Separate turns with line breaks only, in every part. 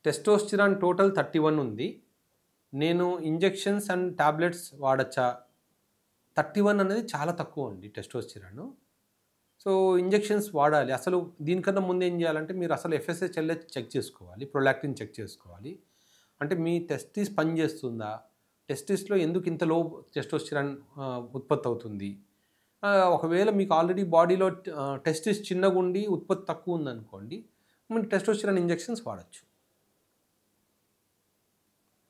Testosterone total 31 ఉంది. నేను injections and tablets వాడచ్చా? 31 అనేది చాలా తక్కువ అండి టెస్టోస్టిరాను. సో, ఇంజెక్షన్స్ వాడాలి. అసలు దీనికన్నా ముందు ఏం చేయాలంటే మీరు అసలు ఎఫ్ఎస్హెచ్ఎల్‌హెచ్ చెక్ చేసుకోవాలి. ప్రొలాక్టిన్ చెక్ చేసుకోవాలి. అంటే మీ టెస్టిస్ పనిచేస్తుందా? టెస్టిస్‌లో ఎందుకు ఇంత లో టెస్టోస్టిరాన్ ఉత్పత్తి అవుతుంది? ఒకవేళ మీకు ఆల్రెడీ బాడీలో టెస్టిస్ చిన్నగుండి ఉత్పత్తి తక్కువ ఉందనుకోండి, మీరు టెస్టోస్టిరాన్ ఇంజెక్షన్స్ వాడొచ్చు.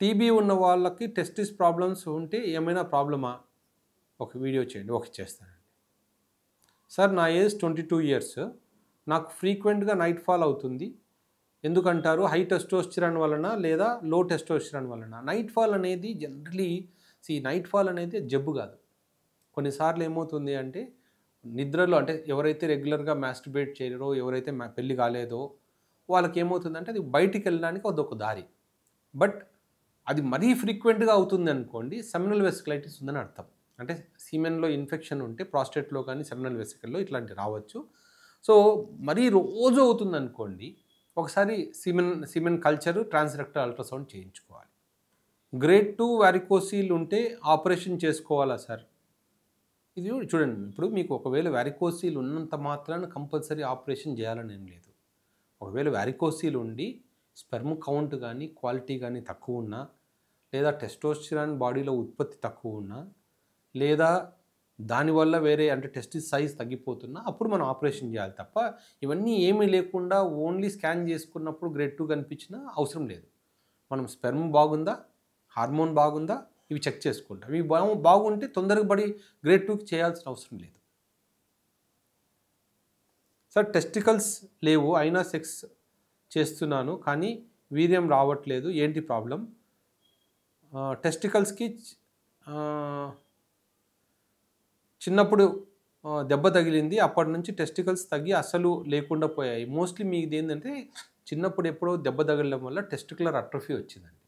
టీబీ ఉన్న వాళ్ళకి టెస్టిస్ ప్రాబ్లమ్స్ ఉంటే ఏమైనా ప్రాబ్లమా? ఒక వీడియో చేయండి. ఓకే, చేస్తానండి. సార్, నా ఏజ్ 22 ఇయర్స్. నాకు ఫ్రీక్వెంట్‌గా నైట్ ఫాల్ అవుతుంది. ఎందుకంటారు? హై టెస్టోస్టిరాన్ వలన లేదా లో టెస్టోస్టిరాన్ వలన? నైట్ ఫాల్ అనేది జనరలీ నైట్ ఫాల్ అనేది జబ్బు కాదు. కొన్నిసార్లు ఏమవుతుంది అంటే నిద్రలో, అంటే ఎవరైతే రెగ్యులర్‌గా మాస్టర్బేట్ చేయరో, ఎవరైతే పెళ్లి కాలేదో వాళ్ళకి ఏమవుతుందంటే అది బయటికి వెళ్ళడానికి అదొక దారి. బట్ అది మరీ ఫ్రీక్వెంట్‌గా అవుతుంది అనుకోండి, సెమినల్ వెసికలైటిస్ ఉందని అర్థం. అంటే సీమెన్‌లో ఇన్ఫెక్షన్ ఉంటే ప్రాస్టేట్‌లో కానీ సెమినల్ వెసికల్‌లో ఇట్లాంటివి రావచ్చు. సో, మరీ రోజు అవుతుందనుకోండి, ఒకసారి సీమెన్ కల్చర్, ట్రాన్స్‌రెక్టల్ అల్ట్రాసౌండ్ చేయించుకోవాలి. గ్రేడ్ 2 వారికోసిల్ ఉంటే ఆపరేషన్ చేసుకోవాలా సార్? ఇది చూడండి, ఇప్పుడు మీకు ఒకవేళ వారికోసిల్ ఉన్నంత మాత్రాన కంపల్సరీ ఆపరేషన్ చేయాలని ఏం లేదు. ఒకవేళ వారికోసిల్ ఉండి స్పెర్మ్ కౌంట్ కానీ క్వాలిటీ కానీ తక్కువ ఉన్నా, లేదా టెస్టోస్టిరాన్ బాడీలో ఉత్పత్తి తక్కువ ఉన్నా, లేదా దానివల్ల వేరే అంటే టెస్టిస్ సైజ్ తగ్గిపోతున్నా అప్పుడు మనం ఆపరేషన్ చేయాలి తప్ప, ఇవన్నీ ఏమీ లేకుండా ఓన్లీ స్కాన్ చేసుకున్నప్పుడు గ్రేడ్ 2 కనిపించినా అవసరం లేదు. మనం స్పెర్మ్ బాగుందా, హార్మోన్ బాగుందా, ఇవి చెక్ చేసుకుంటాం. ఇవి బాగుంటే తొందరగా పడి గ్రేడ్ 2కి చేయాల్సిన అవసరం లేదు. సార్, టెస్టికల్స్ లేవు అయినా సెక్స్ చేస్తున్నాను కానీ వీర్యం రావట్లేదు, ఏంటి ప్రాబ్లం? టెస్టికల్స్కి చిన్నప్పుడు దెబ్బ తగిలింది, అప్పటి నుంచి టెస్టికల్స్ తగ్గి అసలు లేకుండా పోయాయి. మోస్ట్లీ మీది ఏంటంటే చిన్నప్పుడు ఎప్పుడో దెబ్బ తగలడం వల్ల టెస్టికులర్ అట్రోఫీ వచ్చిందండి.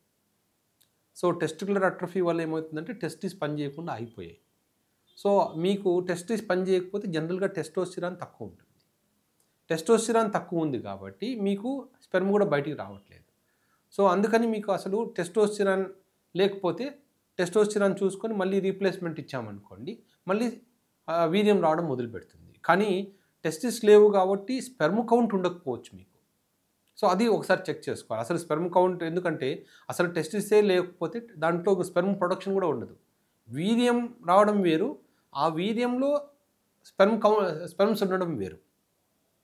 సో, టెస్టికులర్ అట్రోఫీ వల్ల ఏమవుతుందంటే టెస్టిస్ పని చేయకుండా అయిపోయాయి. సో, మీకు టెస్టిస్ పని చేయకపోతే జనరల్గా టెస్టోస్టిరాన్ తక్కువ ఉంటుంది. టెస్టోస్టిరాన్ తక్కువ ఉంది కాబట్టి మీకు స్పెర్మ్ కూడా బయటికి రావట్లేదు. సో, అందుకని మీకు అసలు టెస్టోస్టిరాన్ లేకపోతే టెస్టోస్టిరాన్ చూసుకొని మళ్ళీ రీప్లేస్మెంట్ ఇచ్చామనుకోండి, మళ్ళీ వీర్యం రావడం మొదలుపెడుతుంది. కానీ టెస్టిస్ లేవు కాబట్టి స్పెర్మ్ కౌంట్ ఉండకపోవచ్చు మీకు. సో, అది ఒకసారి చెక్ చేసుకోవాలి. అసలు స్పెర్మ్ కౌంట్, ఎందుకంటే అసలు టెస్టిసే లేకపోతే దాంట్లో స్పెర్మ్ ప్రొడక్షన్ కూడా ఉండదు. వీర్యం రావడం వేరు, ఆ వీర్యంలో స్పెర్మ్స్ ఉండడం వేరు.